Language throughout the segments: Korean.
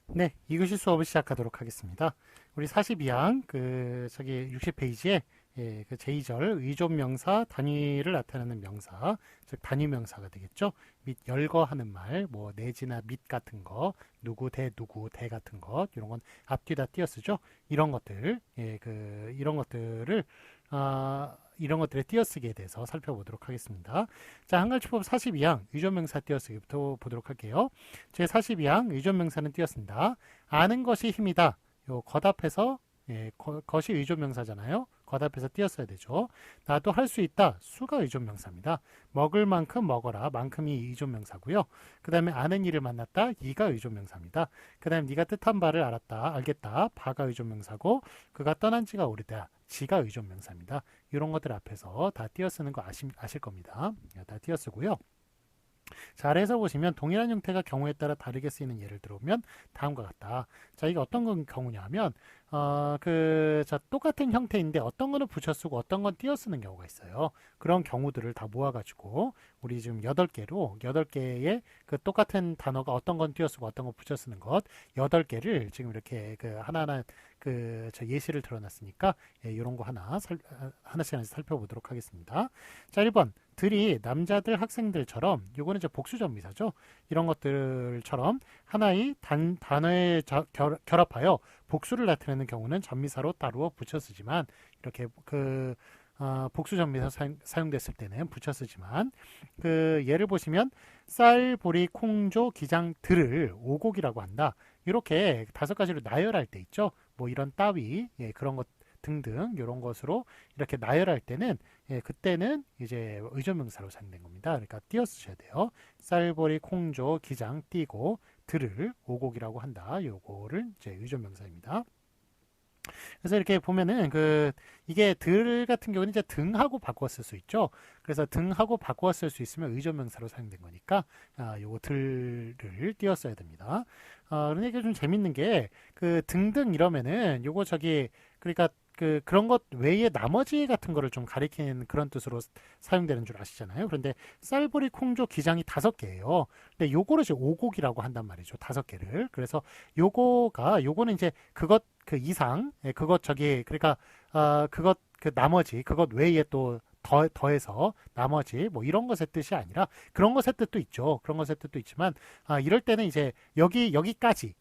네, 이것이 수업을 시작하도록 하겠습니다. 우리 42항 저기 60페이지에 그 제2절 의존명사 단위를 나타내는 명사, 즉 단위명사가 되겠죠. 및 열거하는 말, 뭐 내지나 및 같은 거, 누구 대 같은 것 이런 건 앞뒤 다 띄어 쓰죠. 이런 것들, 이런 것들의 띄어쓰기에 대해서 살펴보도록 하겠습니다. 자, 한글주법 42항 의존명사 띄어쓰기부터 보도록 할게요. 제42항 의존명사는 띄었습니다. 아는 것이 힘이다. 요 것 앞에서 것이 의존명사잖아요. 것 앞에서 띄었어야 되죠. 나도 할 수 있다. 수가 의존명사입니다. 먹을 만큼 먹어라. 만큼이 의존명사고요. 그 다음에 아는 이를 만났다. 이가 의존명사입니다. 그 다음에 네가 뜻한 바를 알았다. 알겠다. 바가 의존명사고 그가 떠난 지가 오래다. 지가 의존명사입니다. 이런 것들 앞에서 다 띄어쓰는 거 아실 겁니다. 다 띄어쓰고요. 자, 아래에서 보시면 동일한 형태가 경우에 따라 다르게 쓰이는 예를 들어보면 다음과 같다. 자, 이게 어떤 경우냐 하면 똑같은 형태인데 어떤 거는 붙여 쓰고 어떤 건 띄어 쓰는 경우가 있어요. 그런 경우들을 다 모아가지고 우리 지금 8개의 그 똑같은 단어가 어떤 건 띄어 쓰고 어떤 건 붙여 쓰는 것 8개를 지금 이렇게 그 하나하나 저 예시를 들어놨으니까 이런 거 하나씩 살펴보도록 하겠습니다. 자, 1번. 들이 남자들 학생들처럼 요거는 이제 복수전미사죠. 이런 것들처럼 하나의 단어에 결합하여 복수를 나타내는 경우는 전미사로 따로 붙여 쓰지만 이렇게 복수전미사 사용됐을 때는 붙여 쓰지만 그 예를 보시면 쌀, 보리, 콩조, 기장, 들을 오곡이라고 한다. 이렇게 5가지로 나열할 때 있죠. 뭐 이런 따위 그런 것 등등 이런 것으로 이렇게 나열할 때는 그때는 이제 의존명사로 사용된 겁니다. 그러니까 띄어 쓰셔야 돼요. 쌀보리, 콩조, 기장, 띄고 들을 오곡이라고 한다. 요거를 이제 의존명사입니다. 그래서 이렇게 보면은 이게 들 같은 경우는 이제 등하고 바꾸었을 수 있죠. 그래서 등하고 바꾸었을 수 있으면 의존명사로 사용된 거니까 요거 들을 띄었어야 됩니다. 그런데 이게 좀 재밌는 게 등등 이러면은 요거 그러니까 그런 것 외에 나머지 같은 거를 좀 가리키는 그런 뜻으로 사용되는 줄 아시잖아요. 그런데 쌀보리, 콩조, 기장이 5개예요. 근데 요거를 이제 오곡이라고 한단 말이죠. 5개를. 그래서 요거는 이제 그 이상, 그러니까 나머지 그것 외에 또 더해서 나머지 뭐 이런 것의 뜻이 아니라 그런 것의 뜻도 있죠. 그런 것의 뜻도 있지만 이럴 때는 이제 여기까지의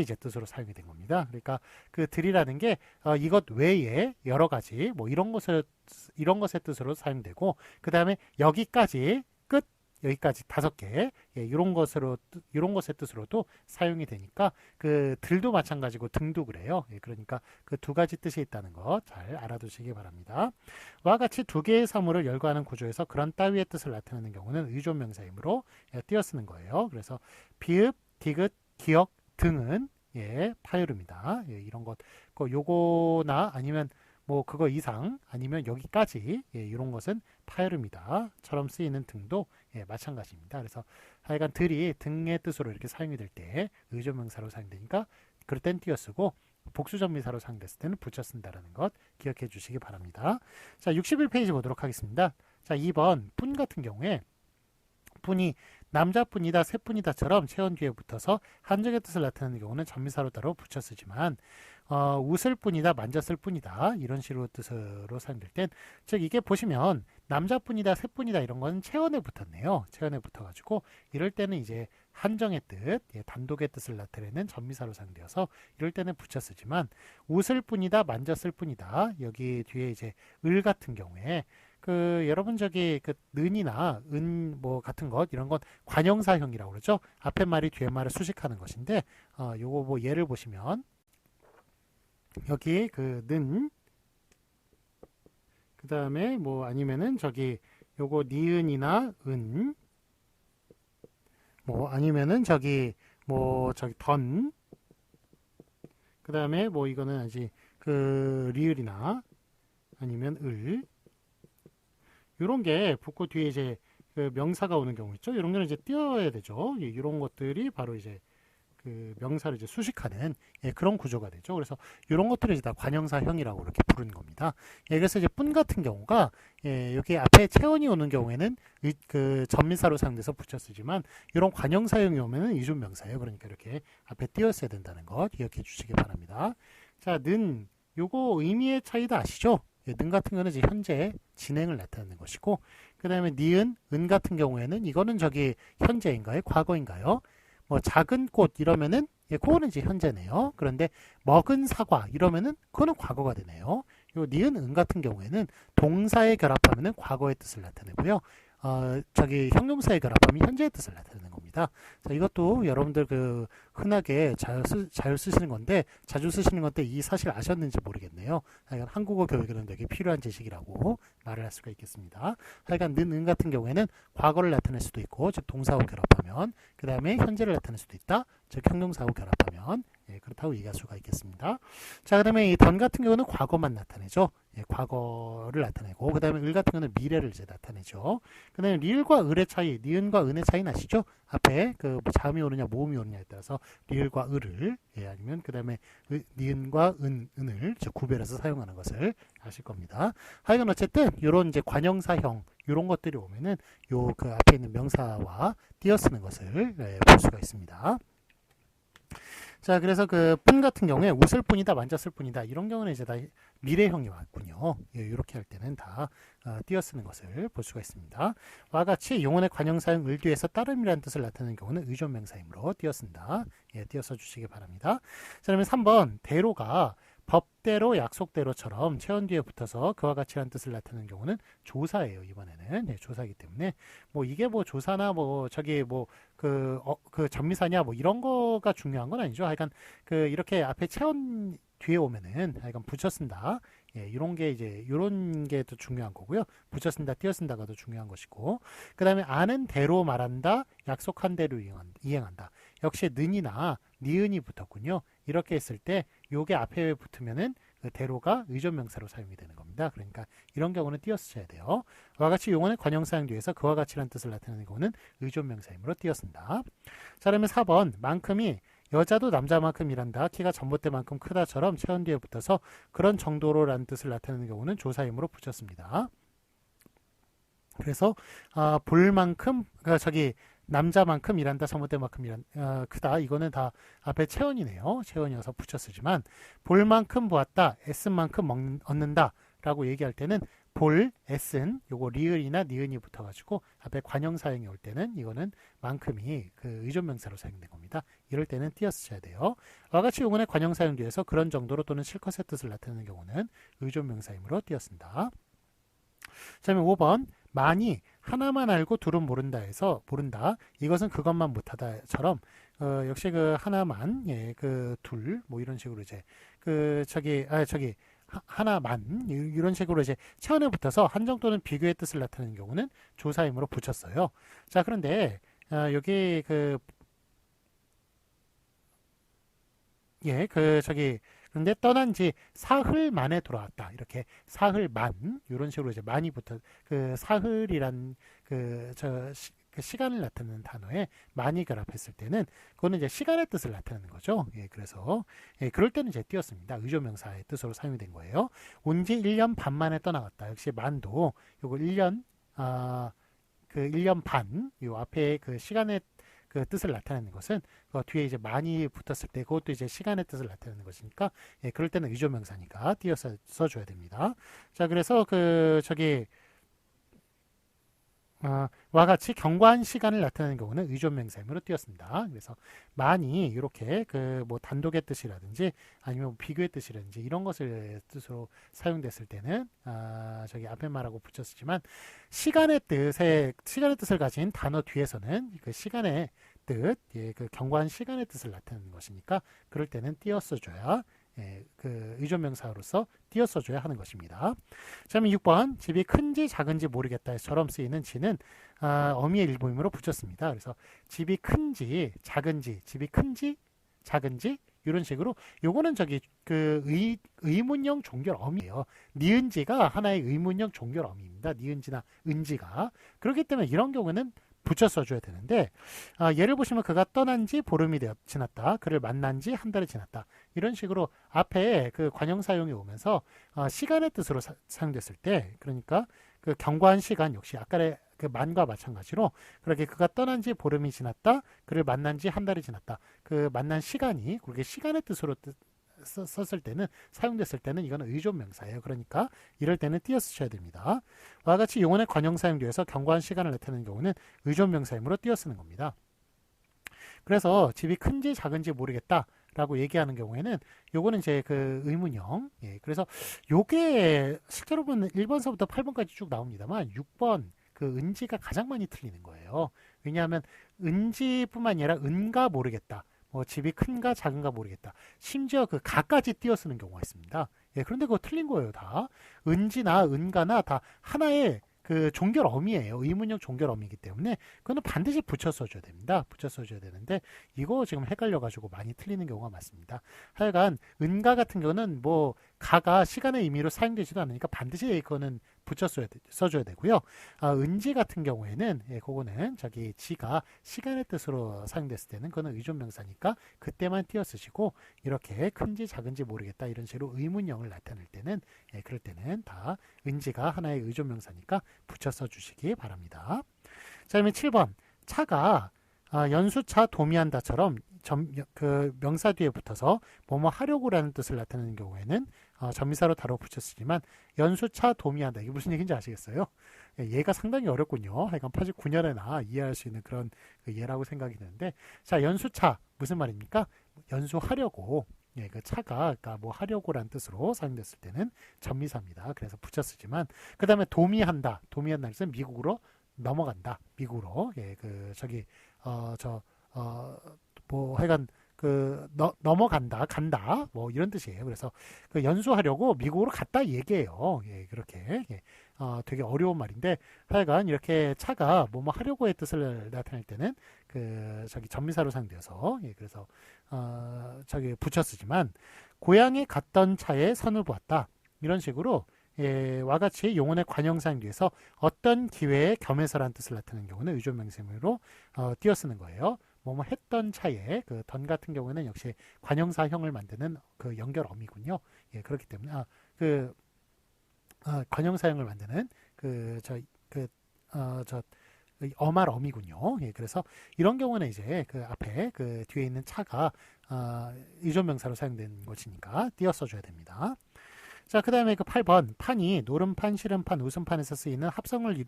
이제 뜻으로 사용이 된 겁니다. 그러니까 그 들이라는 게 이것 외에 여러 가지 뭐 이런 것의 뜻으로 사용되고 그 다음에 여기까지 5개 이런 것의 뜻으로도 사용이 되니까 그 들도 마찬가지고 등도 그래요. 그러니까 그 2가지 뜻이 있다는 거 잘 알아두시기 바랍니다. 와 같이 2개의 사물을 열거하는 구조에서 그런 따위의 뜻을 나타내는 경우는 의존명사이므로 띄어쓰는 거예요. 그래서 비읍, 디귿, 기역 등은 파열음이다. 이런 것 요거나 아니면 뭐 그거 이상 아니면 여기까지 이런 것은 파열음이다처럼 쓰이는 등도 마찬가지입니다. 그래서 하여간 들이 등의 뜻으로 이렇게 사용이 될 때 의존명사로 사용되니까 그럴 땐 띄어쓰고 복수전미사로 사용됐을 때는 붙여 쓴다는 것 기억해 주시기 바랍니다. 자, 61페이지 보도록 하겠습니다. 자, 2번 뿐 같은 경우에 뿐이 남자뿐이다, 새뿐이다처럼 체온 뒤에 붙어서 한정의 뜻을 나타내는 경우는 전미사로 따로 붙여 쓰지만 웃을 뿐이다, 만졌을 뿐이다 이런 식으로 뜻으로 사용될 땐 즉 이게 보시면 남자뿐이다, 새뿐이다 이런 건 체온에 붙었네요. 체온에 붙어가지고 이럴 때는 이제 한정의 뜻, 단독의 뜻을 나타내는 전미사로 사용되어서 이럴 때는 붙여 쓰지만 웃을 뿐이다, 만졌을 뿐이다 여기 뒤에 이제 을 같은 경우에 여러분 는이나 은 뭐 같은 것 이런 건 관형사형이라고 그러죠. 앞에 말이 뒤에 말을 수식하는 것인데 요거 뭐 예를 보시면 여기 그 다음에 뭐 아니면은 요거 니은이나 은 뭐 아니면은 그 다음에 뭐 이거는 아직 리을이나 아니면 을 이런 게 붙고 뒤에 이제 명사가 오는 경우 있죠. 이런 거는 이제 띄어야 되죠. 이런 것들이 바로 이제 그 명사를 이제 수식하는 그런 구조가 되죠. 그래서 이런 것들을 이제 다 관형사형이라고 이렇게 부르는 겁니다. 그래서 이제 뿐 같은 경우가 여기 앞에 체온이 오는 경우에는 그 전미사로 사용돼서 붙여 쓰지만 이런 관형사형이 오면은 의존명사예요. 그러니까 이렇게 앞에 띄었어야 된다는 것 기억해 주시기 바랍니다. 자, 는 요거 의미의 차이도 아시죠? 는 같은 거는 이제 현재 진행을 나타내는 것이고, 그 다음에 니은, 은 같은 경우에는 이거는 저기 현재인가요? 과거인가요? 뭐 작은 꽃 이러면은 그거는 이제 현재네요. 그런데 먹은 사과 이러면은 그거는 과거가 되네요. 요 니은, 은 같은 경우에는 동사에 결합하면은 과거의 뜻을 나타내고요. 저기 형용사에 결합하면 현재의 뜻을 나타내는 겁니다. 자, 이것도 여러분들 그 흔하게 잘 쓰시는 건데, 자주 쓰시는 건데 이 사실 아셨는지 모르겠네요. 하여간 한국어 교육에는 되게 필요한 지식이라고 말을 할 수가 있겠습니다. 하여간 는, 은 같은 경우에는 과거를 나타낼 수도 있고, 즉 동사하고 결합하면, 그 다음에 현재를 나타낼 수도 있다. 즉 형용사하고 결합하면 그렇다고 얘기할 수가 있겠습니다. 자, 그 다음에 이 던 같은 경우는 과거만 나타내죠. 과거를 나타내고, 그 다음에 을 같은 경우는 미래를 이제 나타내죠. 그 다음에 리을과 을의 차이, 니은과 은의 차이는 아시죠? 앞에 그 자음이 오느냐 모음이 오느냐에 따라서 리을과 을을 아니면 그 다음에 니은과 은을 구별해서 사용하는 것을 아실 겁니다. 하여간 어쨌든 이런 이제 관형사형 이런 것들이 오면은 요 그 앞에 있는 명사와 띄어쓰는 것을 볼 수가 있습니다. 자, 그래서 그 뿐 같은 경우에 웃을 뿐이다, 만졌을 뿐이다 이런 경우는 이제 다 미래형이 왔군요. 이렇게 할 때는 다 띄어쓰는 것을 볼 수가 있습니다. 와 같이 용언의 관형사형 을 뒤에서 따름이라는 뜻을 나타내는 경우는 의존명사이므로 띄어쓴다. 띄어써 주시기 바랍니다. 자, 그러면 3번 대로가 법대로 약속대로처럼 체온 뒤에 붙어서 그와 같이라는 뜻을 나타내는 경우는 조사예요. 이번에는 조사이기 때문에 뭐 이게 뭐 조사나 뭐 저기 뭐 그 전미사냐 뭐 이런 거가 중요한 건 아니죠. 하여간 그 이렇게 앞에 체온 뒤에 오면은 하여간 붙여 쓴다. 이런 게 이제 이런 게 더 중요한 거고요. 붙여 쓴다, 띄어 쓴다가 더 중요한 것이고, 그 다음에 아는 대로 말한다, 약속한 대로 이행한다. 역시 는이나 니은이 붙었군요. 이렇게 했을 때 요게 앞에 붙으면은 그 대로가 의존명사로 사용이 되는 겁니다. 그러니까 이런 경우는 띄어 쓰셔야 돼요. 와 같이 용어는 관형사형 뒤에서 그와 같이라는 뜻을 나타내는 경우는 의존명사이므로 띄어 쓴다. 자, 그러면 4번 만큼이 여자도 남자만큼 일한다. 키가 전봇대만큼 크다처럼 체온 뒤에 붙어서 그런 정도로라는 뜻을 나타내는 경우는 조사이므로 붙였습니다. 그래서 볼 만큼 저기 남자만큼 일한다, 전봇대만큼 크다. 이거는 다 앞에 체온이네요. 체온이어서 붙였으지만 볼 만큼 보았다, 애쓴 만큼 얻는다 라고 얘기할 때는 볼, 애쓴, 요거 리을이나 니은이 붙어가지고 앞에 관형사형이 올 때는 이거는 만큼이 그 의존명사로 사용된 겁니다. 이럴 때는 띄어 쓰셔야 돼요. 와같이 용언의 관형사형 뒤에서 그런 정도로 또는 실컷의 뜻을 나타내는 경우는 의존명사이므로 띄어 쓴다. 자, 그러면 5번 많이 하나만 알고 둘은 모른다 해서 모른다. 이것은 그것만 못하다처럼 역시 그 하나만 그 둘 뭐 이런 식으로 이제 그 저기 하나만 이런 식으로 이제 체온에 붙어서 한정 또는 비교의 뜻을 나타내는 경우는 조사이므로 붙였어요. 자, 그런데 여기 그런데 떠난 지 사흘 만에 돌아왔다. 이렇게 사흘 만 이런 식으로 이제 많이 붙어 그 사흘이란 그 시간을 나타내는 단어에 많이 결합했을 때는 그거는 이제 시간의 뜻을 나타내는 거죠. 그래서 그럴 때는 이제 띄었습니다. 의조명사의 뜻으로 사용이 된 거예요. 온 지 1년 반 만에 떠나갔다. 역시 만도 요거 1년 그 1년 반 요 앞에 그 시간의 그 뜻을 나타내는 것은 그 뒤에 이제 많이 붙었을 때 그것도 이제 시간의 뜻을 나타내는 것이니까 그럴 때는 의조명사니까 띄어서 써줘야 됩니다. 자, 그래서 와 같이 경과한 시간을 나타내는 경우는 의존명사이므로 띄었습니다. 그래서 많이 이렇게 그 뭐 단독의 뜻이라든지 아니면 뭐 비교의 뜻이라든지 이런 것을 뜻으로 사용됐을 때는 저기 앞에 말하고 붙였지만 시간의 뜻을 가진 단어 뒤에서는 그 시간의 뜻, 그 경과한 시간의 뜻을 나타내는 것이니까 그럴 때는 띄어써줘야 그 의존명사로서 띄어써줘야 하는 것입니다. 자, 그럼 6번 집이 큰지 작은지 모르겠다처럼 쓰이는 지는 어미의 일부이므로 붙였습니다. 그래서 집이 큰지 작은지, 집이 큰지 작은지 이런 식으로 요거는 저기 그 의문형 종결 어미예요. 니은지가 하나의 의문형 종결 어미입니다. 니은지나 은지가 그렇기 때문에 이런 경우는 붙여 써줘야 되는데 예를 보시면 그가 떠난 지 보름이 지났다. 그를 만난 지 한 달이 지났다. 이런 식으로 앞에 그 관형 사용이 오면서 시간의 뜻으로 사용됐을 때 그러니까 그 경과한 시간 역시 아까의 그 만과 마찬가지로 그렇게 그가 떠난 지 보름이 지났다. 그를 만난 지 한 달이 지났다. 그 만난 시간이 그렇게 시간의 뜻으로 썼을 때는 사용됐을 때는 이거는 의존 명사예요. 그러니까 이럴 때는 띄어 쓰셔야 됩니다. 와 같이 용언의 관형 사용되어서 경과한 시간을 나타내는 경우는 의존 명사이므로 띄어 쓰는 겁니다. 그래서 집이 큰지 작은지 모르겠다. 라고 얘기하는 경우에는 요거는 이제 그 의문형. 예, 그래서 요게 실제로 보면 1번서부터 8번까지 쭉 나옵니다만 6번 그 은지가 가장 많이 틀리는 거예요. 왜냐하면 은지뿐만 아니라 은가 모르겠다. 뭐 집이 큰가 작은가 모르겠다. 심지어 그 가까지 띄어 쓰는 경우가 있습니다. 예, 그런데 그거 틀린 거예요, 다. 은지나 은가나 다 하나의 그 종결 어미예요. 의문형 종결 어미이기 때문에 그거는 반드시 붙여 써줘야 됩니다. 붙여 써줘야 되는데 이거 지금 헷갈려가지고 많이 틀리는 경우가 많습니다. 하여간 은가 같은 경우는 뭐 가가 시간의 의미로 사용되지도 않으니까 반드시 그거는 붙여 써줘야 되고요. 은지 같은 경우에는 예, 그거는 저기 지가 시간의 뜻으로 사용됐을 때는 그거는 의존 명사니까 그때만 띄어 쓰시고 이렇게 큰지 작은지 모르겠다 이런 식으로 의문형을 나타낼 때는 예, 그럴 때는 다 은지가 하나의 의존 명사니까 붙여 써주시기 바랍니다. 자, 그러면 7번 차가 연수차 도미한다처럼 그 명사 뒤에 붙어서 뭐뭐 하려고라는 뜻을 나타내는 경우에는 전미사로 다뤄 붙여 쓰지만 연수차 도미한다 이게 무슨 얘기인지 아시겠어요? 예, 얘가 상당히 어렵군요. 하여간 89년에나 이해할 수 있는 그런 그 예라고 생각이 드는데 자 연수차 무슨 말입니까? 연수하려고 예, 그 차가 그러니까 뭐 하려고라는 뜻으로 사용됐을 때는 전미사입니다. 그래서 붙여 쓰지만 그 다음에 도미한다 도미한다는 뜻은 미국으로 넘어간다 미국으로 예, 그 저기 뭐 하여간 그 넘어간다 간다 뭐 이런 뜻이에요. 그래서 그 연수하려고 미국으로 갔다 얘기해요. 예, 그렇게 예, 되게 어려운 말인데 하여간 이렇게 차가 뭐뭐 하려고의 뜻을 나타낼 때는 그 저기 전미사로 사용되어서 예, 그래서 저기 붙여 쓰지만 고향에 갔던 차에 선을 보았다 이런 식으로 예, 와 같이 용언의 관형 사용돼서 어떤 기회에 겸해서라는 뜻을 나타내는 경우는 의존 명사로 띄어 쓰는 거예요. 뭐뭐 했던 차에 그 던 같은 경우에는 역시 관형사형을 만드는 그 연결 어미군요. 예, 그렇기 때문에 관형사형을 만드는 저 어말 어미군요. 예, 그래서 이런 경우는 이제 그 앞에 그 뒤에 있는 차가 의존 명사로 사용된 것이니까 띄어 써줘야 됩니다. 자, 그 다음에 그 8번 판이 노름판, 시름판, 웃음판에서 쓰이는 합성을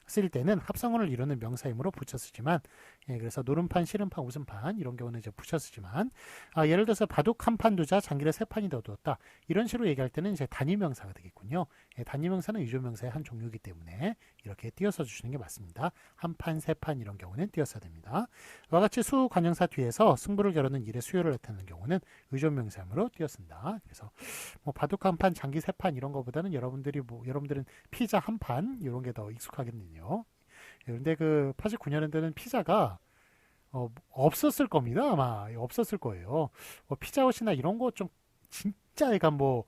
쓸 때는 합성어를 이루는 명사이므로 붙여 쓰지만 예, 그래서 노름판, 시름판, 웃음판 이런 경우는 이제 붙여 쓰지만 예를 들어서 바둑 한 판 두자 장기를 세 판이 더 두었다 이런 식으로 얘기할 때는 이제 단위명사가 되겠군요. 예, 단위명사는 의존명사의 한 종류이기 때문에 이렇게 띄어서 주시는 게 맞습니다. 한 판, 세 판 이런 경우는 띄어서야 됩니다. 이와 같이 수 관형사 뒤에서 승부를 겨루는 일의 수요를 나타내는 경우는 의존명사로 띄어쓴다. 그래서 뭐 바둑 한 판, 장기 세 판 이런 거보다는 여러분들은 피자 한 판 이런 게 더 익숙하겠네요. 그런데 그 89년에는 피자가 없었을 겁니다. 아마 없었을 거예요. 피자헛이나 이런 거 좀 진짜 약간 뭐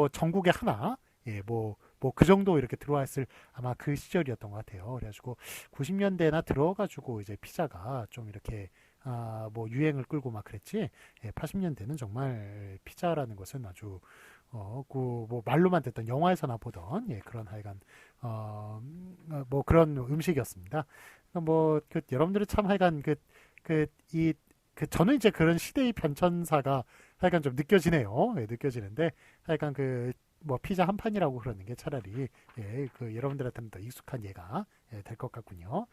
전국에 하나 예, 뭐 그 정도 이렇게 들어왔을 아마 그 시절이었던 것 같아요. 그래가지고 90년대나 들어가지고 이제 피자가 좀 이렇게 뭐 유행을 끌고 막 그랬지. 예, 80년대는 정말 피자라는 것은 아주 뭐 말로만 듣던 영화에서나 보던 예, 그런 하여간 뭐 그런 음식이었습니다. 뭐 여러분들은 참 하여간 저는 이제 그런 시대의 변천사가 하여간 좀 느껴지네요. 예, 느껴지는데 하여간 뭐 피자 한 판이라고 그러는 게 차라리 예, 그 여러분들한테는 더 익숙한 예가 예, 될 것 같군요.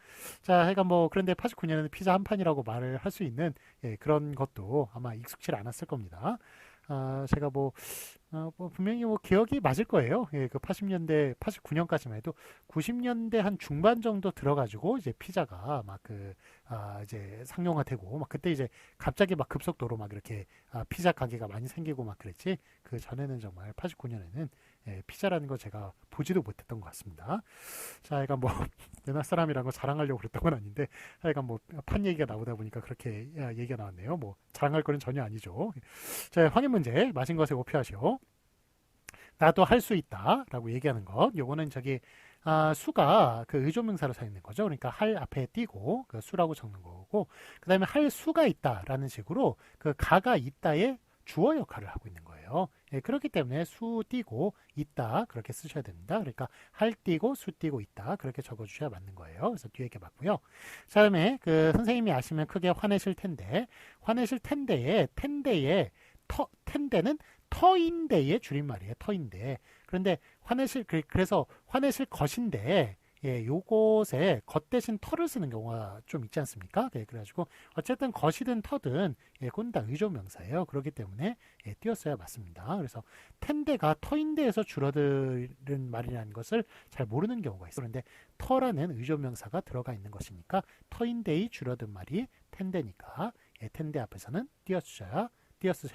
자, 하여간 뭐 그런데 89년에는 피자 한 판이라고 말을 할 수 있는 예, 그런 것도 아마 익숙치 않았을 겁니다. 제가 뭐 분명히 뭐 기억이 맞을 거예요. 예, 그 80년대, 89년까지만 해도 90년대 한 중반 정도 들어가지고 이제 피자가 막 이제 상용화되고 막 그때 이제 갑자기 막 급속도로 막 이렇게 피자 가게가 많이 생기고 막 그랬지. 그 전에는 정말 89년에는 예, 피자라는 거 제가 보지도 못했던 것 같습니다. 자, 하여간 뭐 옛날 사람이란 거 자랑하려고 그랬던 건 아닌데 하여간 뭐 판 얘기가 나오다 보니까 그렇게 얘기가 나왔네요. 뭐 자랑할 거는 전혀 아니죠. 자, 확인 문제 마신 것에 오피하시오. 나도 할 수 있다 라고 얘기하는 것 요거는 저기 수가 그 의존명사로 사용된 거죠. 그러니까 할 앞에 띄고 그 수라고 적는 거고, 그 다음에 할 수가 있다라는 식으로 그 가가 있다의 주어 역할을 하고 있는 거예요. 예, 그렇기 때문에 수 띄고 있다 그렇게 쓰셔야 됩니다. 그러니까 할 띄고 수 띄고 있다 그렇게 적어주셔야 맞는 거예요. 그래서 뒤에 게 맞고요. 자, 다음에 그 선생님이 아시면 크게 화내실 텐데, 화내실 텐데에 텐데는 터인데의 줄임말이에요. 터인데. 그런데 그래서 화내실 것인데, 예, 요것에 것 대신 터를 쓰는 경우가 좀 있지 않습니까? 예, 그래가지고 어쨌든 것이든 터든 예, 그건 다 의존명사예요. 그렇기 때문에 예, 띄었어야 맞습니다. 그래서 텐데가 터인데에서 줄어드는 말이라는 것을 잘 모르는 경우가 있어요. 그런데 터라는 의존명사가 들어가 있는 것이니까 터인데의 줄어든 말이 텐데니까 예, 텐데 앞에서는 띄었으셔야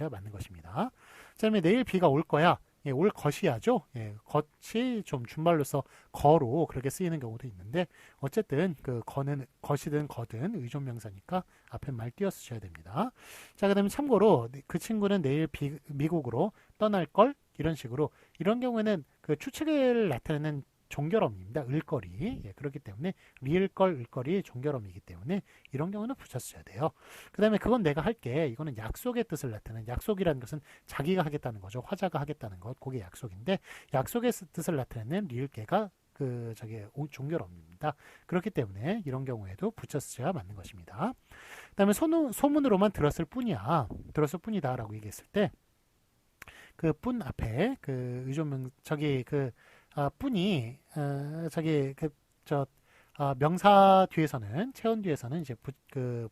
맞는 것입니다. 그 다음에 내일 비가 올 거야. 예, 올 것이야죠. 예, 것이 좀 준말로서 거로 그렇게 쓰이는 경우도 있는데 어쨌든 그 거는 것이든 거든 의존명사니까 앞에 말 띄어 쓰셔야 됩니다. 자, 그다음에 참고로 그 친구는 내일 미국으로 떠날 걸 이런 식으로 이런 경우에는 그 추측을 나타내는 종결어입니다. 을거리. 예, 그렇기 때문에 리을걸 을거리 종결어이기 때문에 이런 경우는 붙였어야 돼요. 그 다음에 그건 내가 할게. 이거는 약속의 뜻을 나타내는 약속이라는 것은 자기가 하겠다는 거죠. 화자가 하겠다는 것. 그게 약속인데 약속의 뜻을 나타내는 리을계가 그 저기 종결어입니다. 그렇기 때문에 이런 경우에도 붙였어야 맞는 것입니다. 그 다음에 소문으로만 들었을 뿐이야. 들었을 뿐이다라고 얘기했을 때 그 뿐 앞에 그 의존명 저기 그 뿐이 저기 그저 명사 뒤에서는 체온 뒤에서는 이제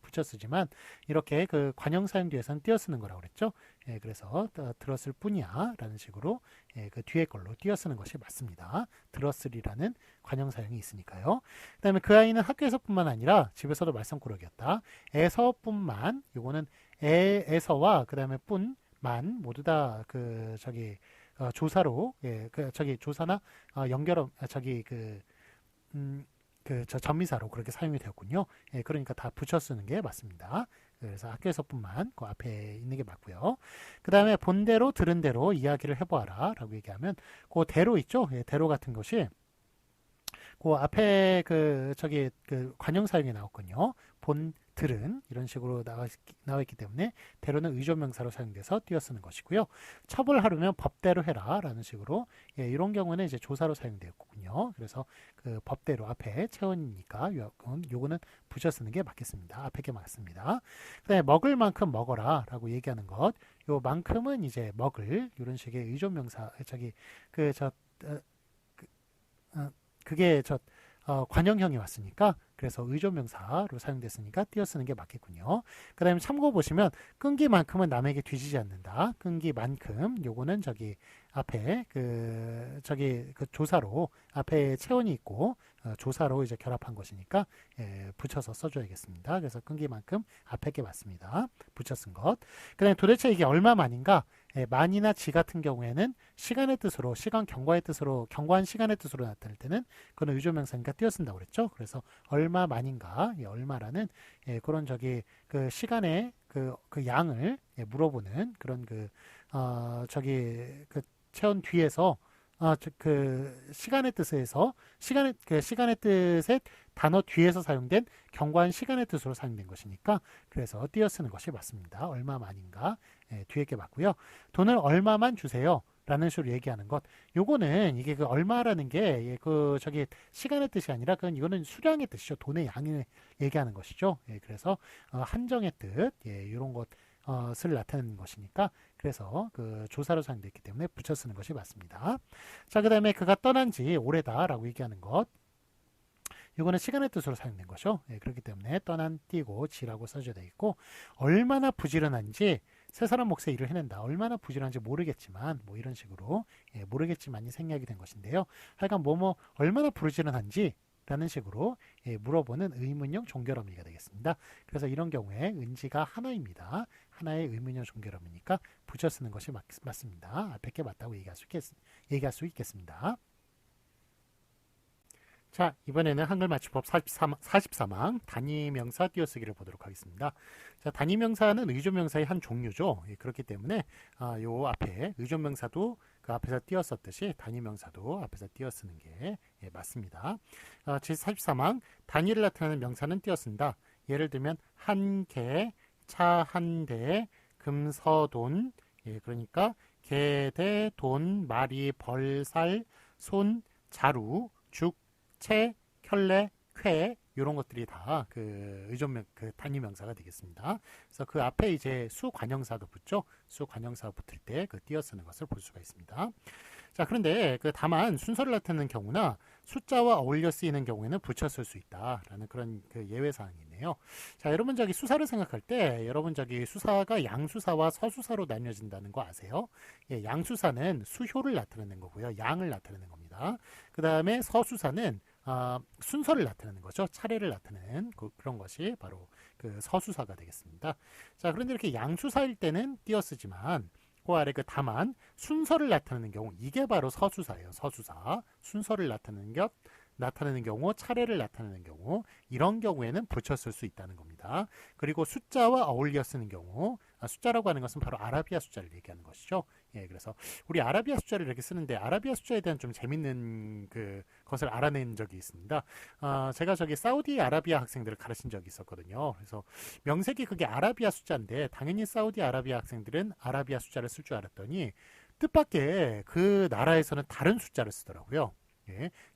붙여 쓰지만 이렇게 그 관형 사용 뒤에서는 띄어 쓰는 거라고 그랬죠. 예, 그래서 들었을 뿐이야라는 식으로 예, 그 뒤에 걸로 띄어 쓰는 것이 맞습니다. 들었으리라는 관형 사용이 있으니까요. 그다음에 그 아이는 학교에서뿐만 아니라 집에서도 말썽꾸러기였다. 에서뿐만 요거는 에서와 그다음에 뿐만 모두 다 그 저기 조사로 예, 그 저기 조사나 연결어 저기 저 전미사로 그렇게 사용이 되었군요. 예, 그러니까 다 붙여 쓰는 게 맞습니다. 그래서 학교에서뿐만 그 앞에 있는 게 맞고요. 그 다음에 본 대로 들은 대로 이야기를 해보아라 라고 얘기하면 그 대로 있죠. 예, 대로 같은 것이 그 앞에 그 저기 그 관형 사용이 나왔군요. 본 들은 이런 식으로 나와 있기 때문에 대로는 의존명사로 사용돼서 띄어 쓰는 것이고요. 처벌하려면 법대로 해라라는 식으로 예, 이런 경우는 이제 조사로 사용되었군요. 그래서 그 법대로 앞에 체온이니까 요거는 붙여 쓰는 게 맞겠습니다. 앞에 게 맞습니다. 그다음에 먹을 만큼 먹어라라고 얘기하는 것. 요 만큼은 이제 먹을 이런 식의 의존명사 저기 그게 관형형이 왔으니까 그래서 의존명사로 사용됐으니까 띄어 쓰는 게 맞겠군요. 그 다음에 참고 보시면 끈기만큼은 남에게 뒤지지 않는다. 끈기만큼 요거는 저기 앞에 그 조사로 앞에 체온이 있고 조사로 이제 결합한 것이니까 예, 붙여서 써줘야겠습니다. 그래서 끈기만큼 앞에 게 맞습니다. 붙여 쓴 것. 그 다음에 도대체 이게 얼마만인가? 예, 만이나 지 같은 경우에는 시간의 뜻으로 시간 경과한 시간의 뜻으로 나타낼 때는 그건 의존명사니까 띄어 쓴다고 그랬죠. 그래서 얼마만인가 예, 얼마라는 예, 그런 저기 그 시간의 그 양을 예, 물어보는 그런 저기 그 체온 뒤에서 그 시간의 뜻에서 시간의 뜻의 단어 뒤에서 사용된 경과한 시간의 뜻으로 사용된 것이니까 그래서 띄어 쓰는 것이 맞습니다. 얼마만인가 예, 뒤에 게 맞고요. 돈을 얼마만 주세요. 라는 식으로 얘기하는 것. 요거는 이게 그 얼마라는 게 예, 그 저기 시간의 뜻이 아니라 이거는 수량의 뜻이죠. 돈의 양을 얘기하는 것이죠. 예, 그래서 한정의 뜻 예, 이런 것을 나타내는 것이니까 그래서 그 조사로 사용됐기 때문에 붙여 쓰는 것이 맞습니다. 자, 그다음에 그가 떠난 지 오래다라고 얘기하는 것. 이거는 시간의 뜻으로 사용된 거죠. 예, 그렇기 때문에 떠난 띄고 지라고 써줘야 되겠고 얼마나 부지런한지 세 사람 몫의 일을 해낸다. 얼마나 부지런한지 모르겠지만 뭐 이런 식으로 예, 모르겠지만이 생략이 된 것인데요. 하여간 얼마나 부지런한지 라는 식으로 예, 물어보는 의문형 종결어미가 되겠습니다. 그래서 이런 경우에 은지가 하나입니다. 하나의 의문형 종결어미니까 붙여 쓰는 것이 맞습니다. 앞에 게 맞다고 얘기할 수 있겠습니다. 자, 이번에는 한글 맞춤법 44망 단위명사 띄어쓰기를 보도록 하겠습니다. 자, 단위명사는 의존명사의 한 종류죠. 예, 그렇기 때문에 요 앞에 의존명사도 그 앞에서 띄었었듯이 단위명사도 앞에서 띄어쓰는 게 맞습니다. 제44망 단위를 나타내는 명사는 띄어쓴다. 예를 들면 한 개, 차 한 대, 금서돈, 그러니까 개, 대, 돈, 마리, 벌, 살, 손, 자루, 죽, 채, 켤레, 쾌 이런 것들이 다 그 의존명 그 단위명사가 되겠습니다. 그래서 그 앞에 이제 수관형사도 붙죠. 수관형사 붙을 때 그 띄어쓰는 것을 볼 수가 있습니다. 자, 그런데 그 다만 순서를 나타내는 경우나 숫자와 어울려 쓰이는 경우에는 붙였을 수 있다라는 그런 그 예외 사항이 있네요. 자, 여러분 저기 수사를 생각할 때 여러분 저기 수사가 양수사와 서수사로 나뉘어진다는 거 아세요? 양수사는 수효를 나타내는 거고요. 양을 나타내는 겁니다. 그 다음에 서수사는 순서를 나타내는 거죠. 차례를 나타내는 그런 것이 바로 그 서수사가 되겠습니다. 자, 그런데 이렇게 양수사일 때는 띄어쓰지만 그 아래 그 다만 순서를 나타내는 경우 이게 바로 서수사예요. 서수사. 순서를 나타내는 경우, 차례를 나타내는 경우 이런 경우에는 붙였을 수 있다는 겁니다. 그리고 숫자와 어울려 쓰는 경우 숫자라고 하는 것은 바로 아라비아 숫자를 얘기하는 것이죠. 그래서 우리 아라비아 숫자를 이렇게 쓰는데 아라비아 숫자에 대한 좀 재밌는 그 것을 알아낸 적이 있습니다. 제가 저기 사우디 아라비아 학생들을 가르친 적이 있었거든요. 그래서 명색이 그게 아라비아 숫자인데 당연히 사우디 아라비아 학생들은 아라비아 숫자를 쓸 줄 알았더니 뜻밖의 그 나라에서는 다른 숫자를 쓰더라고요.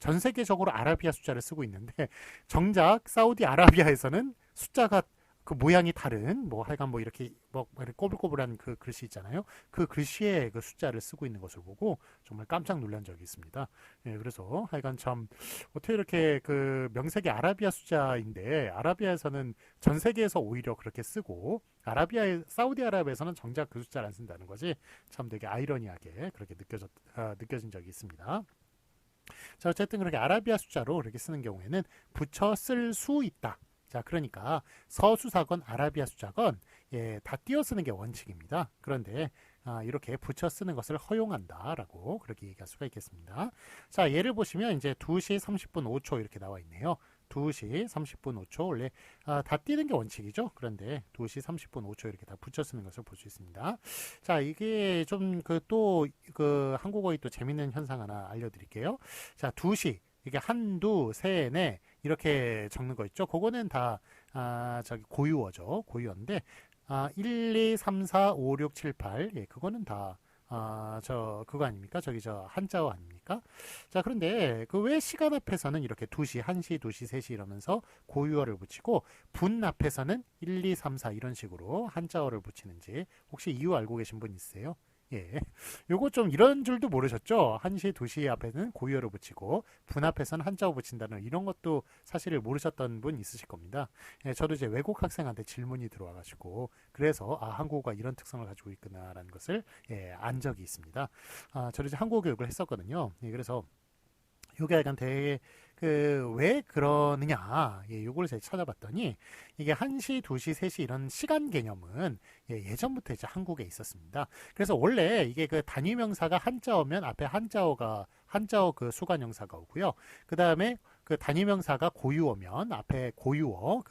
전 세계적으로 아라비아 숫자를 쓰고 있는데 정작 사우디 아라비아에서는 숫자가 그 모양이 다른 뭐 하여간 뭐 이렇게 꼬불꼬불한 그 글씨 있잖아요. 그 글씨에 그 숫자를 쓰고 있는 것을 보고 정말 깜짝 놀란 적이 있습니다. 그래서 하여간 참 어떻게 이렇게 그 명색이 아라비아 숫자인데 아라비아에서는 전 세계에서 오히려 그렇게 쓰고 사우디아라비아에서는 정작 그 숫자를 안 쓴다는 거지. 참 되게 아이러니하게 그렇게 느껴진 적이 있습니다. 자, 어쨌든 그렇게 아라비아 숫자로 이렇게 쓰는 경우에는 붙여 쓸 수 있다. 자, 그러니까 서수사건 아라비아 숫자건 다 띄어 쓰는 게 원칙입니다. 그런데 이렇게 붙여 쓰는 것을 허용한다라고 그렇게 얘기할 수가 있겠습니다. 자, 예를 보시면 이제 2시 30분 5초 이렇게 나와 있네요. 2시 30분 5초 원래 다 띄는 게 원칙이죠. 그런데 2시 30분 5초 이렇게 다 붙여 쓰는 것을 볼 수 있습니다. 자, 이게 좀 또 그 한국어의 또 재밌는 현상 하나 알려드릴게요. 자, 2시 이게 한두 세네 이렇게 적는 거 있죠. 그거는 다 저기 고유어죠. 고유어인데 1, 2, 3, 4, 5, 6, 7, 8 그거는 다 그거 아닙니까? 저기 한자어 아닙니까? 자, 그런데 그 왜 시간 앞에서는 이렇게 2시, 1시, 2시, 3시 이러면서 고유어를 붙이고 분 앞에서는 1, 2, 3, 4 이런 식으로 한자어를 붙이는지 혹시 이유 알고 계신 분 있으세요? 요거 좀 이런 줄도 모르셨죠? 1시, 2시 앞에는 고유어를 붙이고 분 앞에서는 한자어 붙인다는 이런 것도 사실을 모르셨던 분 있으실 겁니다. 저도 이제 외국 학생한테 질문이 들어와가지고 그래서 한국어가 이런 특성을 가지고 있구나라는 것을 안 적이 있습니다. 저도 이제 한국어 교육을 했었거든요. 그래서 요게 약간 되게 왜 그러느냐 요걸 제가 찾아봤더니 이게 1시, 2시, 3시 이런 시간 개념은 예전부터 이제 한국에 있었습니다. 그래서 원래 이게 그 단위명사가 한자어면 앞에 한자어 그 수관형사가 오고요. 그 다음에 그 단위명사가 고유어면 앞에 고유어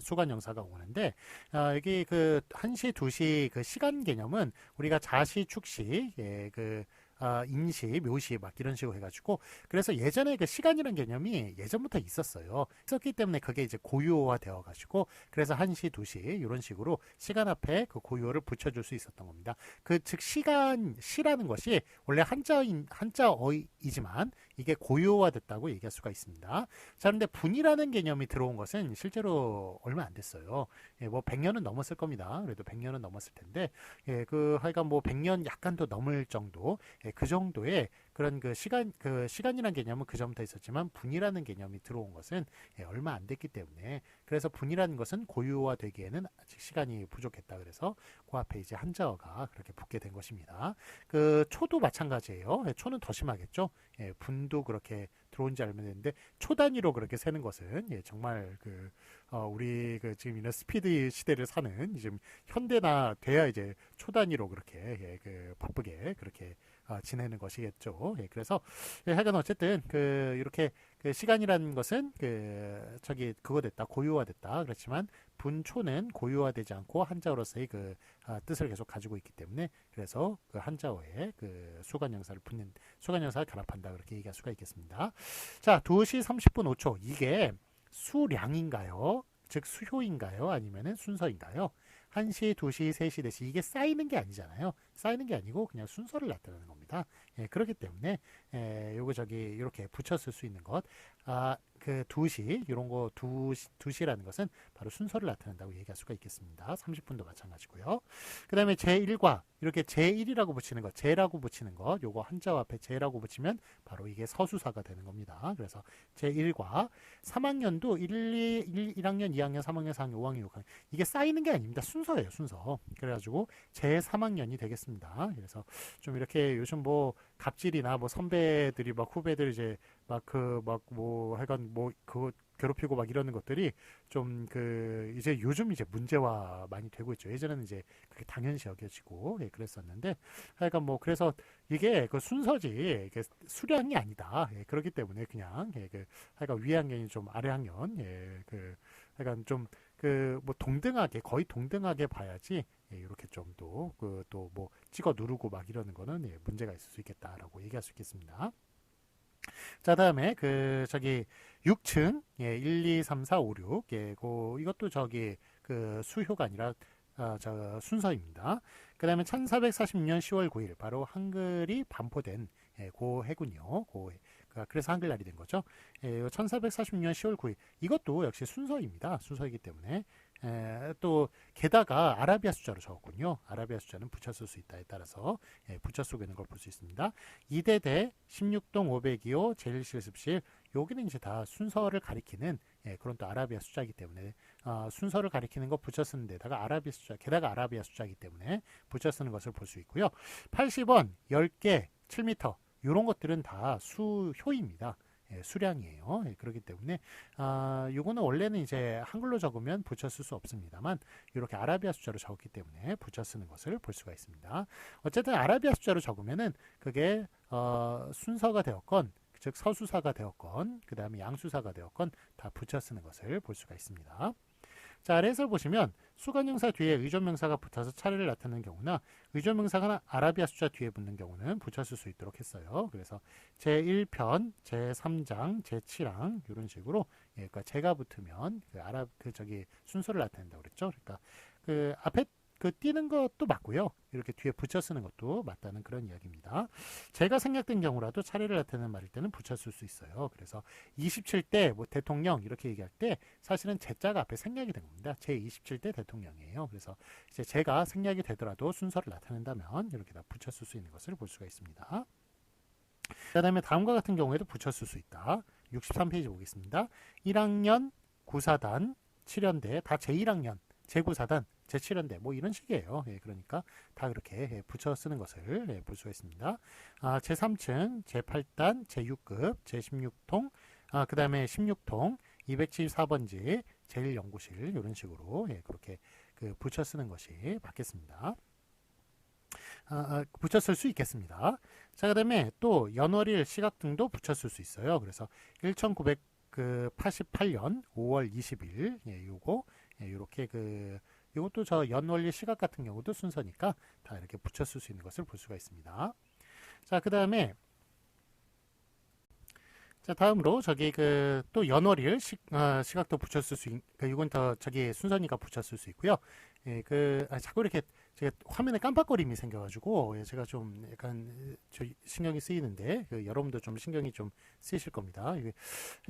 수관형사가 오는데 여기 그 1시, 2시 그 시간 개념은 우리가 자시, 축시 인시, 묘시 막 이런 식으로 해가지고 그래서 예전에 그 시간이라는 개념이 예전부터 있었기 때문에 그게 이제 고유어화 되어가지고 그래서 1시, 2시 이런 식으로 시간 앞에 그 고유어를 붙여줄 수 있었던 겁니다. 즉 시라는 것이 원래 한자어이지만 이게 고유어화됐다고 얘기할 수가 있습니다. 자, 그런데 분이라는 개념이 들어온 것은 실제로 얼마 안 됐어요. 뭐 100년은 넘었을 겁니다. 그래도 100년은 넘었을 텐데 하여간 뭐 100년 약간 더 넘을 정도 그 정도의 그런 시간이라는 개념은 그 전부터 있었지만 분이라는 개념이 들어온 것은 얼마 안 됐기 때문에 그래서 분이라는 것은 고유화 되기에는 아직 시간이 부족했다. 그래서 그 앞에 이제 한자어가 그렇게 붙게 된 것입니다. 그 초도 마찬가지예요. 초는 더 심하겠죠. 분도 그렇게 들어온지 알면 되는데 초 단위로 그렇게 세는 것은 정말 우리 지금 이런 스피드 시대를 사는 지금 현대나 돼야 이제 초 단위로 그렇게 바쁘게 그렇게 지내는 것이겠죠. 예, 그래서 하여간 어쨌든 이렇게 시간이라는 것은 그거 됐다 고유화됐다 그렇지만 분초는 고유화되지 않고 한자어로서의 뜻을 계속 가지고 있기 때문에 그래서 그 한자어에 수관형사를 붙는 수관형사를 결합한다 그렇게 얘기할 수가 있겠습니다. 자, 2시 30분 5초 이게 수량인가요? 즉 수효인가요? 아니면은 순서인가요? 1시, 2시, 3시, 4시 이게 쌓이는 게 아니잖아요. 쌓이는 게 아니고 그냥 순서를 나타내는 겁니다. 예, 그렇기 때문에 요거 저기 이렇게 붙였을 수 있는 것, 2시 이런 거 2시라는 것은 바로 순서를 나타낸다고 얘기할 수가 있겠습니다. 30분도 마찬가지고요. 그 다음에 제1과 이렇게 제1이라고 붙이는 것, 제라고 붙이는 것, 요거 한자어 앞에 제라고 붙이면 바로 이게 서수사가 되는 겁니다. 그래서 제1과 3학년도 1학년, 2학년, 3학년, 4학년, 5학년, 6학년 이게 쌓이는 게 아닙니다. 순서예요, 순서. 그래가지고 제3학년이 되겠습니다. 그래서 좀 이렇게 요즘 뭐 갑질이나 뭐 선배들이 막 후배들 이제 하여간 그거 괴롭히고 막 이러는 것들이 좀 이제 요즘 이제 문제화 많이 되고 있죠. 예전에는 이제 그게 당연시 여겨지고 그랬었는데 하여간 뭐 그래서 이게 순서지 이게 수량이 아니다. 그렇기 때문에 그냥 하여간 위 학년이 좀 아래 학년 하여간 좀 뭐 동등하게 거의 동등하게 봐야지 이렇게 좀 또 뭐 찍어 누르고 막 이러는 거는 문제가 있을 수 있겠다라고 얘기할 수 있겠습니다. 자, 다음에 6층 1, 2, 3, 4, 5, 6 이것도 수효가 아니라 순서입니다. 그 다음에 1446년 10월 9일 바로 한글이 반포된 고 해군요. 그래서 한글날이 된 거죠. 1446년 10월 9일 이것도 역시 순서입니다. 순서이기 때문에 또 게다가 아라비아 숫자로 적었군요. 아라비아 숫자는 붙였을 수 있다에 따라서 붙여 쓰고 있는 걸 볼 수 있습니다. 이대대 16동 502호 제1실습실 여기는 이제 다 순서를 가리키는 그런 또 아라비아 숫자이기 때문에 순서를 가리키는 거 붙여 쓰는 데다가 아라비아 숫자 게다가 아라비아 숫자이기 때문에 붙여 쓰는 것을 볼 수 있고요. 80원 10개 7m 이런 것들은 다 수효입니다. 수량이에요. 그렇기 때문에 요거는 원래는 이제 한글로 적으면 붙여 쓸 수 없습니다만 이렇게 아라비아 숫자로 적었기 때문에 붙여 쓰는 것을 볼 수가 있습니다. 어쨌든 아라비아 숫자로 적으면은 그게 순서가 되었건 즉 서수사가 되었건 그 다음에 양수사가 되었건 다 붙여 쓰는 것을 볼 수가 있습니다. 자, 아래에서 보시면 수관형사 뒤에 의존명사가 붙어서 차례를 나타내는 경우나 의존명사가 아라비아 숫자 뒤에 붙는 경우는 붙였을 수 있도록 했어요. 그래서 제1편, 제3장, 제7항 이런 식으로 그러니까 제가 붙으면 순서를 나타낸다고 그랬죠. 그러니까 앞에 띄는 것도 맞고요. 이렇게 뒤에 붙여 쓰는 것도 맞다는 그런 이야기입니다. 제가 생략된 경우라도 차례를 나타내는 말일 때는 붙여 쓸 수 있어요. 그래서 27대 뭐 대통령 이렇게 얘기할 때 사실은 제자가 앞에 생략이 된 겁니다. 제27대 대통령이에요. 그래서 이제 제가 생략이 되더라도 순서를 나타낸다면 이렇게 다 붙여 쓸 수 있는 것을 볼 수가 있습니다. 그다음에 다음과 같은 경우에도 붙여 쓸 수 있다. 63페이지 보겠습니다. 1학년 9사단 7연대 다 제1학년 제9사단 제7연대 뭐 이런 식이에요. 그러니까 다 그렇게 붙여 쓰는 것을 볼 수가 있습니다. 제3층 제8단 제6급 제16통 그 다음에 16통 274번지 제1연구실 이런 식으로 그렇게 붙여 쓰는 것이 맞겠습니다. 붙여 쓸 수 있겠습니다. 자, 그 다음에 또 연월일 시각 등도 붙여 쓸 수 있어요. 그래서 1988년 5월 20일 요거 이렇게 이것도 저 연월일 시각 같은 경우도 순서니까 다 이렇게 붙여 쓸 수 있는 것을 볼 수가 있습니다. 자, 그 다음에 다음으로 또 연월일 시각도 붙였을 수 이건 더 순서니까 붙였을 수 있고요. 자꾸 이렇게 제가 화면에 깜빡거림이 생겨가지고 제가 좀 약간 신경이 쓰이는데 여러분도 좀 신경이 좀 쓰이실 겁니다. 이게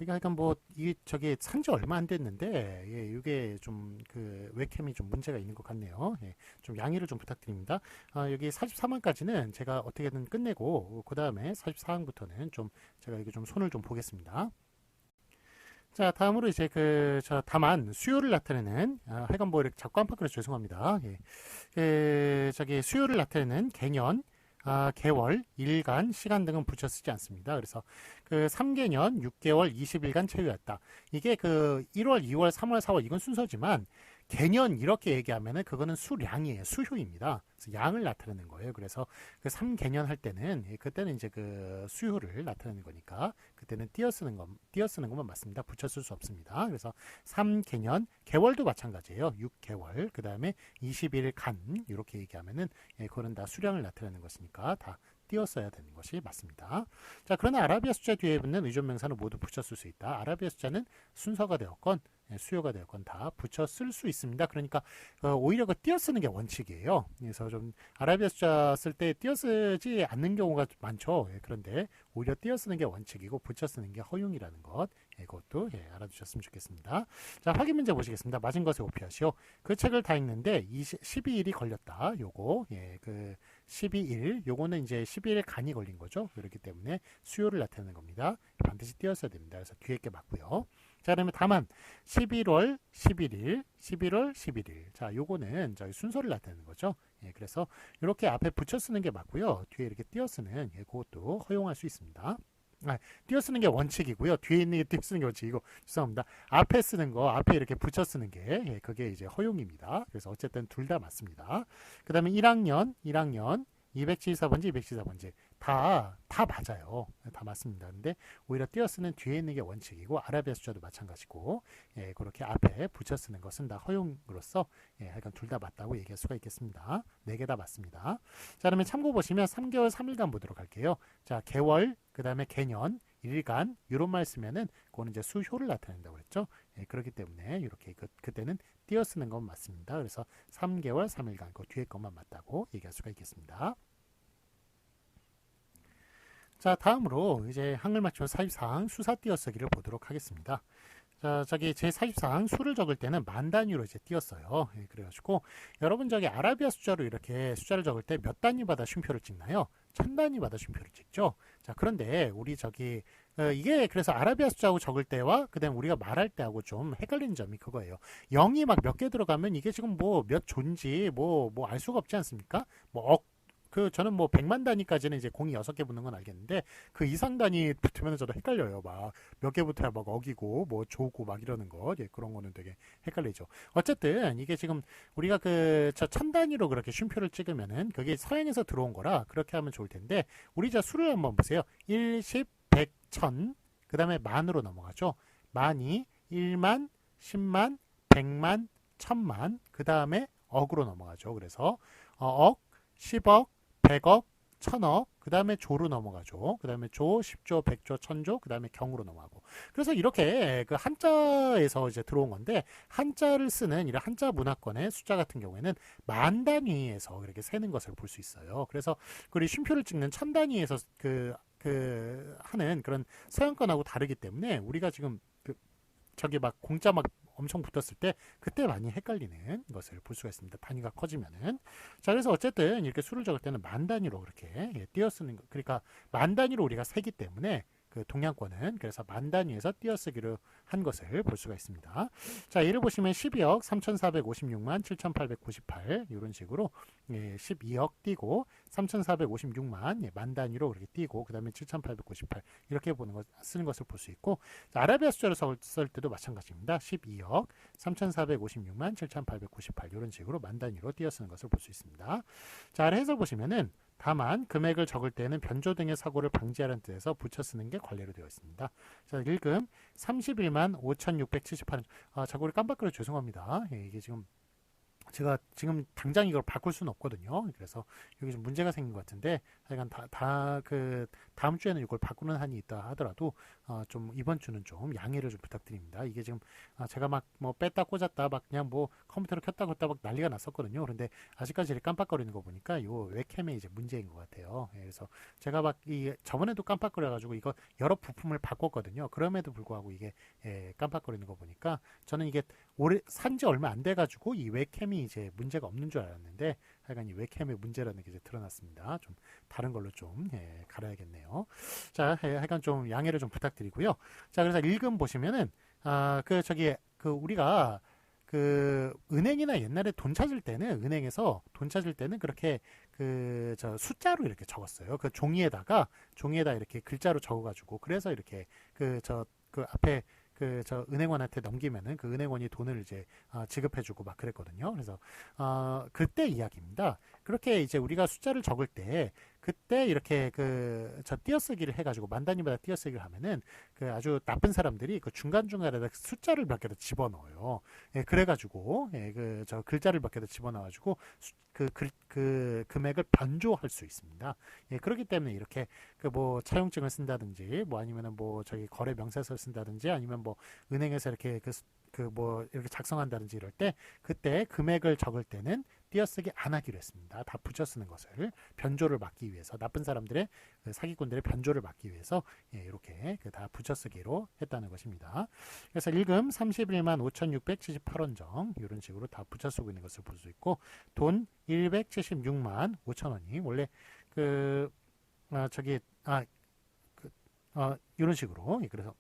약간 뭐 이게 산지 얼마 안 됐는데 이게 좀 웹캠이 좀 문제가 있는 것 같네요. 좀 양해를 좀 부탁드립니다. 여기 44항까지는 제가 어떻게든 끝내고 그 다음에 44항부터는 좀 제가 이거 좀 손을 좀 보겠습니다. 자, 다음으로 이제 다만 수요를 나타내는 하여간 뭐 이렇게 자꾸 깜빡거려서 죄송합니다. 수요를 나타내는 개년, 개월, 일간, 시간 등은 붙여 쓰지 않습니다. 그래서 3개년, 6개월, 20일간 체유였다. 이게 1월, 2월, 3월, 4월 이건 순서지만 3개년 이렇게 얘기하면은 그거는 수량이에요. 수효입니다. 그래서 양을 나타내는 거예요. 그래서 그 3개년 할 때는 그때는 이제 그 수효를 나타내는 거니까 그때는 띄어쓰는 것만 맞습니다. 붙였을 수 없습니다. 그래서 3개년 개월도 마찬가지예요. 6개월 그다음에 21간 이렇게 얘기하면은 그거는 다 수량을 나타내는 것이니까 다 띄었어야 되는 것이 맞습니다. 자, 그러나 아라비아 숫자 뒤에 붙는 의존명사는 모두 붙였을 수 있다. 아라비아 숫자는 순서가 되었건 수요가 되었건 다 붙여 쓸 수 있습니다. 그러니까 오히려 그 띄어쓰는 게 원칙이에요. 그래서 좀 아라비아 숫자 쓸 때 띄어쓰지 않는 경우가 많죠. 그런데 오히려 띄어쓰는 게 원칙이고 붙여 쓰는 게 허용이라는 것, 그것도 알아두셨으면 좋겠습니다. 자, 확인 문제 보시겠습니다. 맞은 것에 오피하시오. 그 책을 다 읽는데 12일이 걸렸다. 요거 그 12일 요거는 이제 12일 간이 걸린 거죠. 그렇기 때문에 수요를 나타내는 겁니다. 반드시 띄었어야 됩니다. 그래서 뒤에 게 맞고요. 자, 그러면 다만 11월 11일, 11월 11일. 자, 요거는 저희 순서를 나타내는 거죠. 그래서 이렇게 앞에 붙여 쓰는 게 맞고요. 뒤에 이렇게 띄어 쓰는 그것도 허용할 수 있습니다. 띄어 쓰는 게 원칙이고요. 뒤에 있는 게 띄어 쓰는 게 원칙이고 죄송합니다. 앞에 쓰는 거 앞에 이렇게 붙여 쓰는 게 그게 이제 허용입니다. 그래서 어쨌든 둘 다 맞습니다. 그 다음에 1학년 274번지 274번지 다 맞아요. 다 맞습니다. 근데 오히려 띄어 쓰는 뒤에 있는 게 원칙이고 아라비아 숫자도 마찬가지고 그렇게 앞에 붙여 쓰는 것은 다 허용으로서 하여간 둘 다 맞다고 얘기할 수가 있겠습니다. 4개 다 맞습니다. 자, 그러면 참고 보시면 3개월 3일간 보도록 할게요. 자, 개월 그 다음에 개년 일간 이런 말 쓰면은 그거는 이제 수효를 나타낸다고 했죠. 그렇기 때문에 이렇게 그때는 띄어 쓰는 건 맞습니다. 그래서 3개월 3일간 그 뒤에 것만 맞다고 얘기할 수가 있겠습니다. 자, 다음으로 이제 한글 맞춤 사입사항 수사 띄어쓰기를 보도록 하겠습니다. 자, 저기 제 사입사항 수를 적을 때는 만 단위로 이제 띄었어요. 그래가지고 여러분 저기 아라비아 숫자로 이렇게 숫자를 적을 때 몇 단위마다 쉼표를 찍나요? 1000단위마다 쉼표를 찍죠. 자, 그런데 우리 저기 이게 그래서 아라비아 숫자하고 적을 때와 그다음 우리가 말할 때하고 좀 헷갈리는 점이 그거예요. 0이 막 몇 개 들어가면 이게 지금 뭐 몇 존지 뭐 알 수가 없지 않습니까? 저는 뭐 100만 단위까지는 이제 공이 6개 붙는 건 알겠는데 그 이상 단위 붙으면 저도 헷갈려요. 막 몇 개 붙어야 막 어기고 뭐 조고 막 이러는 거. 그런 거는 되게 헷갈리죠. 어쨌든 이게 지금 우리가 저 1000단위로 그렇게 쉼표를 찍으면은 그게 서양에서 들어온 거라 그렇게 하면 좋을 텐데 우리 자 수를 한번 보세요. 1, 10, 100, 1000 그 다음에 만으로 넘어가죠. 만이 1만, 10만, 100만, 1000만 그 다음에 억으로 넘어가죠. 그래서 억, 10억, 100억, 1000억, 그 다음에 조로 넘어가죠. 그 다음에 조, 10조, 100조, 1000조, 그 다음에 경으로 넘어가고. 그래서 이렇게 그 한자에서 이제 들어온 건데, 한자를 쓰는 이런 한자 문화권의 숫자 같은 경우에는 만 단위에서 그렇게 세는 것을 볼 수 있어요. 그래서 우리 쉼표를 찍는 천 단위에서 하는 그런 서양권하고 다르기 때문에 우리가 지금 저기 막 공짜 막 엄청 붙었을 때 그때 많이 헷갈리는 것을 볼 수가 있습니다. 단위가 커지면은. 자, 그래서 어쨌든 이렇게 수를 적을 때는 만 단위로 그렇게 띄어쓰는 거. 그러니까 만 단위로 우리가 세기 때문에 그 동양권은 그래서 만 단위에서 띄어쓰기로 한 것을 볼 수가 있습니다. 자, 예를 보시면 12억 3,456만 7,898 이런 식으로 12억 띄고 3,456만 만 단위로 그렇게 띄고 그 다음에 7,898 이렇게 쓰는 것을 볼 수 있고 자, 아라비아 숫자로 쓸 때도 마찬가지입니다. 12억 3,456만 7,898 이런 식으로 만 단위로 띄어쓰는 것을 볼 수 있습니다. 자, 아래 해설 보시면은 다만 금액을 적을 때는 변조 등의 사고를 방지하는 뜻에서 붙여 쓰는 게 관례로 되어 있습니다. 자, 읽음 31만 5,678원. 자꾸 우리 깜빡거려 죄송합니다. 이게 제가 지금 당장 이걸 바꿀 수는 없거든요. 그래서 여기 좀 문제가 생긴 것 같은데 하여간 다음 주에는 이걸 바꾸는 한이 있다 하더라도 좀 이번 주는 좀 양해를 좀 부탁드립니다. 이게 지금 제가 막 뭐 뺐다 꽂았다 막 그냥 뭐 컴퓨터를 켰다 껐다 막 난리가 났었거든요. 그런데 아직까지 이렇게 깜빡거리는 거 보니까 요 웹캠의 이제 문제인 것 같아요. 그래서 제가 막 저번에도 깜빡거려가지고 이거 여러 부품을 바꿨거든요. 그럼에도 불구하고 이게 깜빡거리는 거 보니까 저는 이게 산지 얼마 안 돼가지고 이 웹캠이 이제 문제가 없는 줄 알았는데 하여간 이 웹캠의 문제라는 게 이제 드러났습니다. 좀 다른 걸로 좀 갈아야겠네요. 자, 하여간 좀 양해를 좀 부탁드리고요. 자, 그래서 읽음 보시면은 우리가 은행이나 옛날에 돈 찾을 때는 은행에서 돈 찾을 때는 그렇게 숫자로 이렇게 적었어요. 종이에다 이렇게 글자로 적어가지고 그래서 이렇게 앞에 저 은행원한테 넘기면은 그 은행원이 돈을 이제 지급해주고 막 그랬거든요. 그래서 그때 이야기입니다. 그렇게 이제 우리가 숫자를 적을 때 그때 이렇게 저 띄어쓰기를 해가지고 만 단위마다 띄어쓰기를 하면은 그 아주 나쁜 사람들이 그 중간중간에다 숫자를 몇 개더 집어넣어요. 예, 그래가지고 예, 저 글자를 몇 개더 집어넣어가지고 그 금액을 변조할 수 있습니다. 예, 그렇기 때문에 이렇게 뭐 차용증을 쓴다든지 뭐 아니면은 뭐 저기 거래 명세서를 쓴다든지 아니면 뭐 은행에서 이렇게 뭐 이렇게 작성한다든지 이럴 때 그때 금액을 적을 때는 띄어쓰기 안 하기로 했습니다. 다 붙여 쓰는 것을 변조를 막기 위해서 나쁜 사람들의 사기꾼들의 변조를 막기 위해서 예, 이렇게 다 붙여 쓰기로 했다는 것입니다. 그래서 일금 31만 5,678원 정 이런 식으로 다 붙여 쓰고 있는 것을 볼 수 있고 돈 176만 5천 원이 원래 저기 이런 식으로 예, 그래서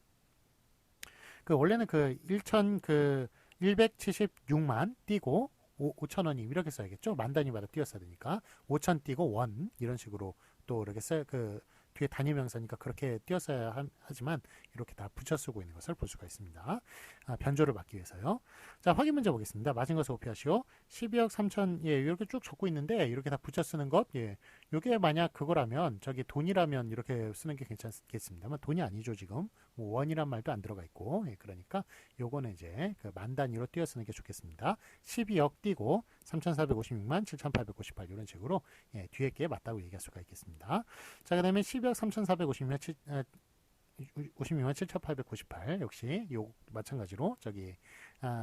원래는 176만 띄고 5천 원이 이렇게 써야겠죠. 만 단위마다 띄었어야 되니까 5천 띄고 원 이런 식으로 또 이렇게 뒤에 단위 명사니까 그렇게 띄었어야 하지만 이렇게 다 붙여 쓰고 있는 것을 볼 수가 있습니다. 변조를 막기 위해서요. 자, 확인 문제 보겠습니다. 맞은 것을 오피하시오. 12억 3천 예, 이렇게 쭉 적고 있는데 이렇게 다 붙여 쓰는 것 예. 요게 만약 그거라면 저기 돈이라면 이렇게 쓰는 게 괜찮겠습니다만 돈이 아니죠, 지금. 뭐 원이란 말도 안 들어가 있고. 예, 그러니까 요거는 이제 만 단위로 띄어 쓰는 게 좋겠습니다. 12억 띄고 3,456만 7,898 이런 식으로 예, 뒤에 게 맞다고 얘기할 수가 있겠습니다. 자, 그다음에 12억 3,456만 56만 7,898 역시 요 마찬가지로 저기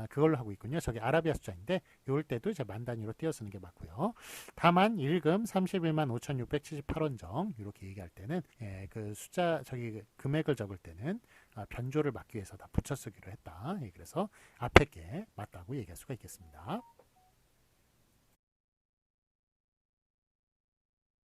그걸로 하고 있군요. 저기 아라비아 숫자인데 요럴 때도 이제 만 단위로 띄어 쓰는 게 맞고요. 다만 일금 31만 5,678원 정 이렇게 얘기할 때는 예, 숫자 저기 금액을 적을 때는 변조를 막기 위해서 다 붙여 쓰기로 했다. 예, 그래서 앞에 게 맞다고 얘기할 수가 있겠습니다.